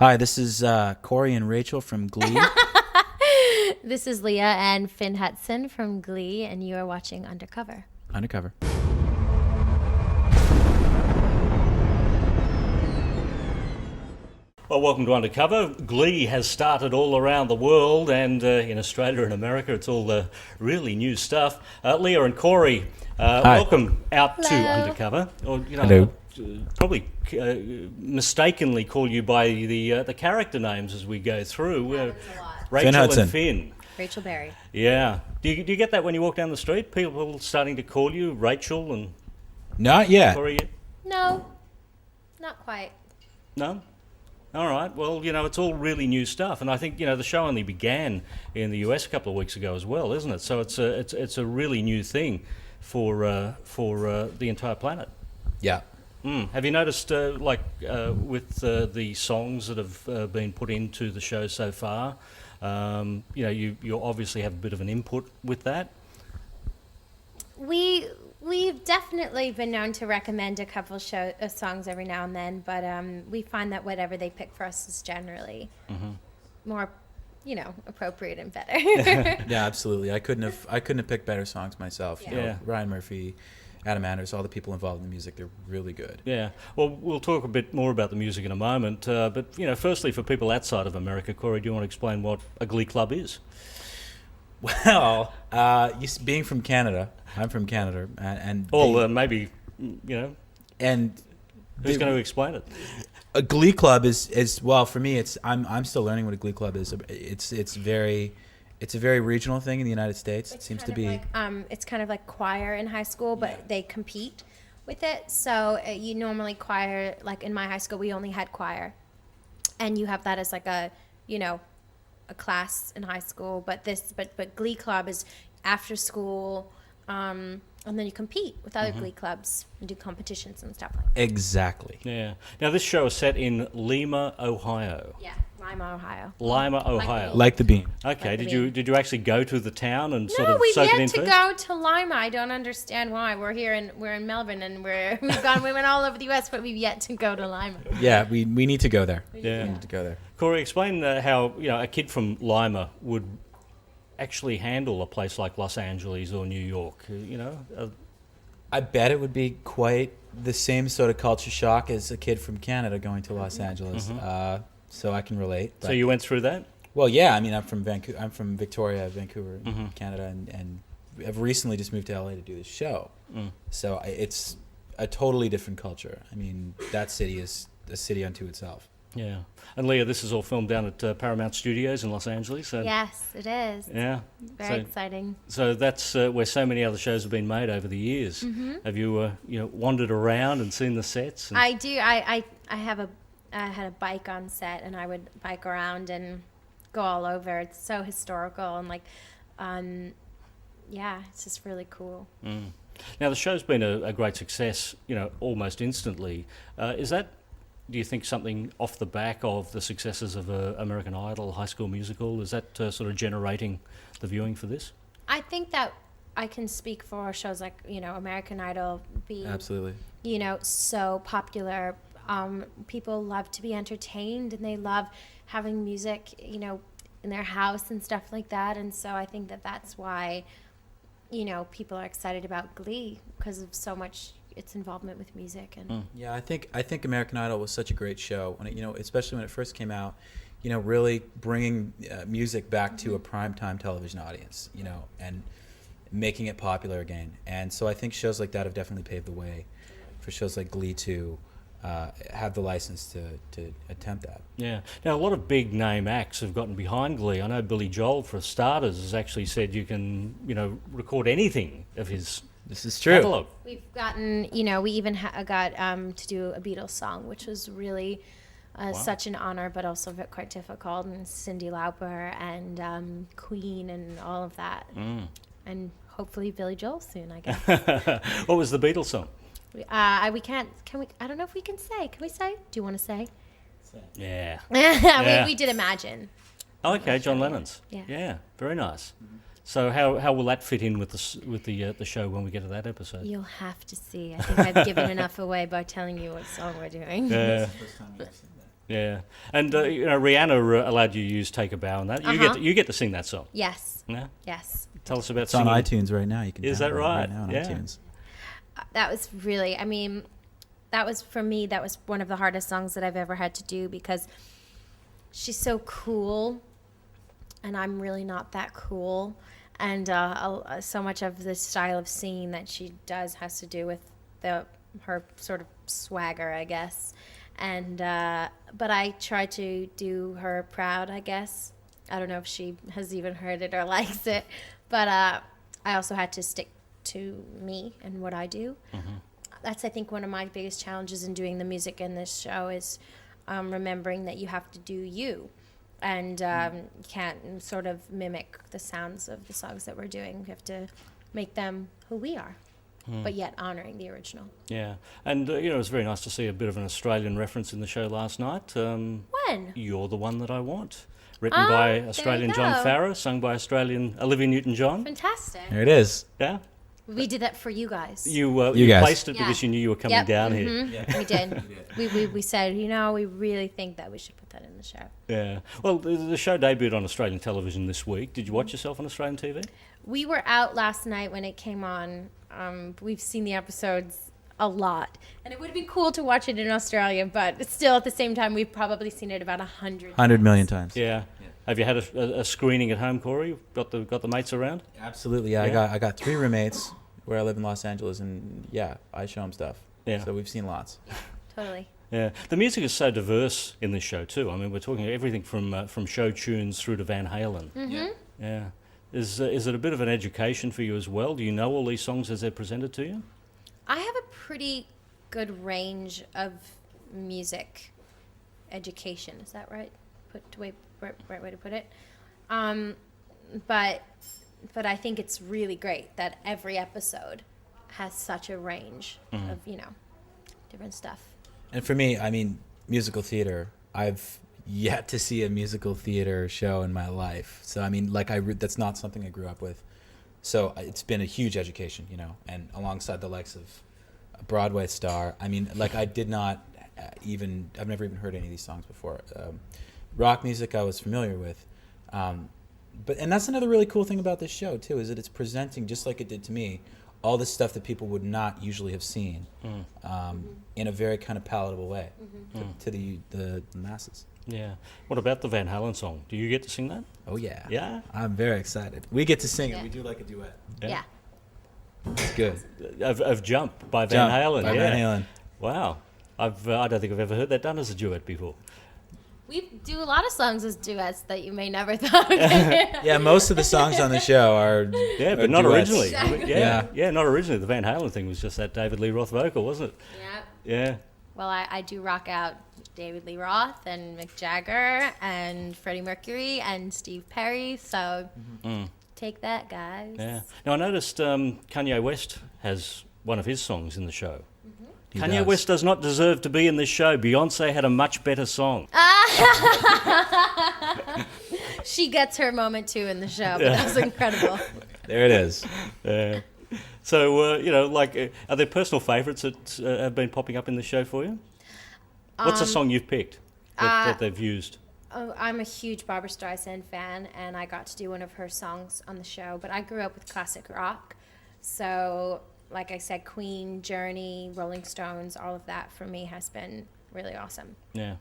Hi, this is Cory and Rachel from Glee. This is Lea and Finn Hudson from Glee, and you are watching Undercover. Undercover. Well, welcome to Undercover. Glee has started all around the world, and in Australia and America, it's all really new stuff. Lea and Cory, welcome out to Hello. Undercover. Or, Hello. Probably mistakenly call you by the character names as we go through. Rachel Finn Hudson. and Finn. Rachel Berry. Yeah. Do you get that when you walk down the street? People starting to call you Rachel and Not yet. Cory? No, not quite. No? All right. Well, it's all really new stuff, and I think the show only began in the US a couple of weeks ago as well, isn't it? So it's a really new thing for the entire planet. Yeah. Have you noticed, with the songs that have been put into the show so far? You obviously have a bit of an input with that. We've definitely been known to recommend a couple songs every now and then, but we find that whatever they pick for us is generally more, appropriate and better. Yeah, absolutely. I couldn't have picked better songs myself. Yeah. Ryan Murphy, Adam Anders, all the people involved in the music, they're really good. Yeah. Well, we'll talk a bit more about the music in a moment. But firstly, for people outside of America, Cory, do you want to explain what a Glee Club is? Well, being from Canada, I'm from Canada, and maybe and who's going to explain it? a Glee Club is well, for me, I'm still learning what a Glee Club is. It's a very regional thing in the United States. It seems to be. It's kind of like choir in high school, but they compete with it. So you normally choir, like in my high school, we only had choir, and you have that as like a class in high school. But Glee Club is after school, and then you compete with other Glee clubs and do competitions and stuff like that. Exactly. Yeah. Now, this show is set in Lima, Ohio. Yeah, Lima, Ohio. Lima, Ohio. Like the bean. Okay. Like did you actually go to the town and sort No, of we've soak it in yet to first? go to Lima. I don't understand why. We're in Melbourne, and we went all over the U.S., but we've yet to go to Lima. Yeah, we need to go there. Yeah. We need to go there. Cory, explain how a kid from Lima would actually handle a place like Los Angeles or New York. I bet it would be quite the same sort of culture shock as a kid from Canada going to Los Angeles. So I can relate. So you went through that? Well, yeah. I mean, I'm from Vancouver. I'm from Victoria, Vancouver, Canada, and I've recently just moved to LA to do this show. So it's a totally different culture. I mean, that city is a city unto itself. Yeah. And Lea, this is all filmed down at Paramount Studios in Los Angeles. So, Yes, it is. yeah. Very exciting. So that's where so many other shows have been made over the years. Have you wandered around and seen the sets? And I do. I had a bike on set, and I would bike around and go all over. It's so historical and it's just really cool. Now the show's been a great success. Almost instantly. Is that? Do you think something off the back of the successes of American Idol, High School Musical? Is that sort of generating the viewing for this? I think that I can speak for shows like American Idol being Absolutely. So popular. People love to be entertained, and they love having music in their house and stuff like that. And so I think that that's why people are excited about Glee, because of so much its involvement with music. And Yeah, I think American Idol was such a great show when it, especially when it first came out. Really bringing music back to a primetime television audience. And making it popular again. And so I think shows like that have definitely paved the way for shows like Glee to have the license to attempt that. Yeah. Now, a lot of big name acts have gotten behind Glee. I know Billy Joel, for starters, has actually said you can, record anything of his This is true. catalogue. we've gotten, we even got to do a Beatles song, which was really such an honor, but also quite difficult. And Cyndi Lauper and Queen and all of that. And hopefully Billy Joel soon, I guess. What was the Beatles song? We can't. Can we? I don't know if we can say. Can we say? Do you want to say? Yeah. we did Imagine. Oh, okay, John Lennon's. Yeah. Yeah, very nice. So how will that fit in with the show when we get to that episode? You'll have to see. I think I've given enough away by telling you what song we're doing. Yeah, and Rihanna allowed you to use "Take a Bow" and that. You get to sing that song. Yes. Yeah. Yes. Tell us about It's on singing. iTunes right now. You can. Is that download it right? now on Yeah. iTunes. That was really, I mean, that was for me, that was one of the hardest songs that I've ever had to do because she's so cool and I'm really not that cool. And so much of the style of singing that she does has to do with her sort of swagger, I guess. And but I try to do her proud, I guess. I don't know if she has even heard it or likes it, but I also had to stick to me and what I do. Mm-hmm. That's, I think, one of my biggest challenges in doing the music in this show is remembering that you have to do you. And you can't sort of mimic the sounds of the songs that we're doing. We have to make them who we are, but yet honoring the original. Yeah, and it was very nice to see a bit of an Australian reference in the show last night. When? You're the One That I Want, written by there Australian you John go. Farrar, sung by Australian Olivia Newton-John. Fantastic. There it is. Yeah, We did that for you guys. you guys. placed it because Yeah. you knew you were coming Yep, down here. mhm. We did. We said, we really think that we should put that in the show. Yeah. Well, the show debuted on Australian television this week. Did you watch yourself on Australian TV? We were out last night when it came on. We've seen the episodes a lot. And it would be cool to watch it in Australia, but still at the same time, we've probably seen it about 100 100 million times. Yeah. Have you had a screening at home, Cory? Got the mates around? Absolutely. Yeah, Yeah. I got 3 roommates where I live in Los Angeles, and yeah, I show them stuff. Yeah. So we've seen lots. Totally. Yeah, the music is so diverse in this show too. I mean, we're talking everything from show tunes through to Van Halen. Yeah. Yeah, is it a bit of an education for you as well? Do you know all these songs as they're presented to you? I have a pretty good range of music education. Is that right? Right way to put it. But I think it's really great that every episode has such a range of different stuff. And for me, I mean, musical theater, I've yet to see a musical theater show in my life. So, I mean, like, that's not something I grew up with. So it's been a huge education, and alongside the likes of a Broadway star. I mean, like, I did not I've never even heard any of these songs before. Rock music I was familiar with. And that's another really cool thing about this show, too, is that it's presenting, just like it did to me, all this stuff that people would not usually have seen in a very kind of palatable way to the masses. Yeah. What about the Van Halen song? Do you get to sing that? Oh, yeah. Yeah? I'm very excited. We get to sing Yeah. it. We do like a duet. Yeah. It's good. Of Jump by Van Jump Halen. by Yeah. Van Halen. Wow. I don't think I've ever heard that done as a duet before. We do a lot of songs as duets that you may never thought. Yeah, most of the songs on the show are Yeah, are but not duets. originally. Exactly. Yeah, not originally. The Van Halen thing was just that David Lee Roth vocal, wasn't it? Yeah. Yeah. Well, I do rock out David Lee Roth and Mick Jagger and Freddie Mercury and Steve Perry. So take that, guys. Yeah. Now I noticed Kanye West has one of his songs in the show. He Kanye does. West does not deserve to be in this show. Beyonce had a much better song. She gets her moment too in the show, but that was incredible. There it is. So, are there personal favourites that have been popping up in the show for you? What's a song you've picked that they've used? Oh, I'm a huge Barbra Streisand fan, and I got to do one of her songs on the show. But I grew up with classic rock, so like I said, Queen, Journey, Rolling Stones, all of that for me has been really awesome. Yeah.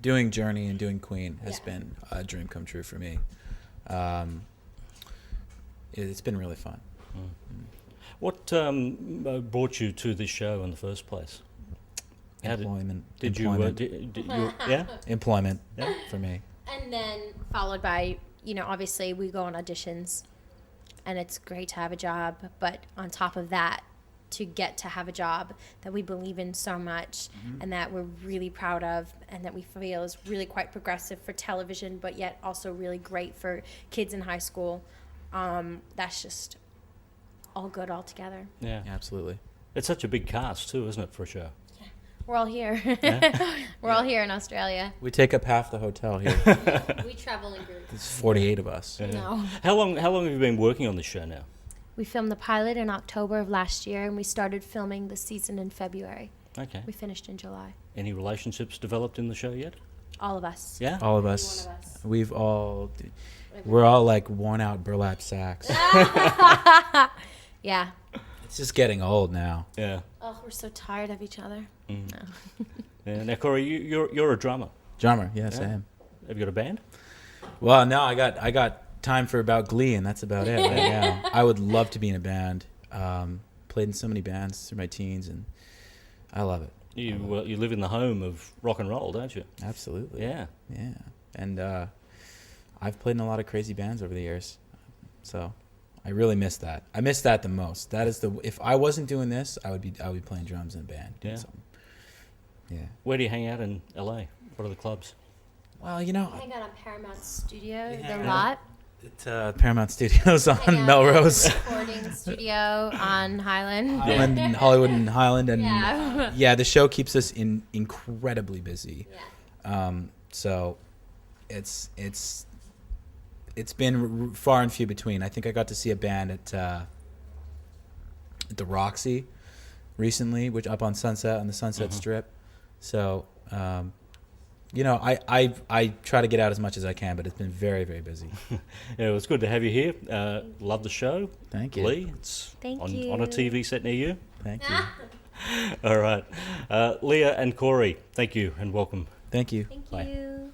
Doing Journey and doing Queen has Yeah. been a dream come true for me. It's been really fun. What brought you to this show in the first place? How Employment. Did employment. you? Yeah. Employment. Yeah. For me. And then followed by, obviously we go on auditions, and it's great to have a job. But on top of that, to get to have a job that we believe in so much and that we're really proud of and that we feel is really quite progressive for television, but yet also really great for kids in high school, that's just all good all together. Yeah. Absolutely. It's such a big cast too, isn't it, for a show? We're all here. We're all here in Australia. We take up half the hotel here. We travel in groups. There's 48 of us. No. How long have you been working on this show now? We filmed the pilot in October of last year, and we started filming the season in February. Okay. We finished in July. Any relationships developed in the show yet? All of us. Yeah. All of Every us. one of us. We're all like worn out burlap sacks. Yeah. It's just getting old now. Yeah. Oh, we're so tired of each other. Yeah. Now, Cory, you're a drummer. Drummer, yes, Yeah. I am. Have you got a band? Well, no, I got time for about Glee, and that's about it right now. I would love to be in a band. Played in so many bands through my teens, and I love it. You live in the home of rock and roll, don't you? Absolutely. Yeah. Yeah. And I've played in a lot of crazy bands over the years, so I really miss that. I miss that the most. That is if I wasn't doing this, I would be playing drums in a band. Doing Yeah. something. Yeah. Where do you hang out in LA? What are the clubs? Well, you know, I hang out on Paramount Studio, Yeah. the lot. it's Paramount Studios Hang on out Melrose. at the recording studio on Highland. Highland, Hollywood and Highland, and Yeah. the show keeps us incredibly busy. Yeah. So it's been far and few between. I think I got to see a band at the Roxy recently, which up on Sunset on the Sunset Strip. So you know, I try to get out as much as I can, but it's been very, very busy. Yeah, well, it's good to have you here. Love the show. Thank you. Lee, it's Thank on you. a TV set near you. Thank you. All right. Lea and Cory, thank you and welcome. Thank you. Thank Bye. you.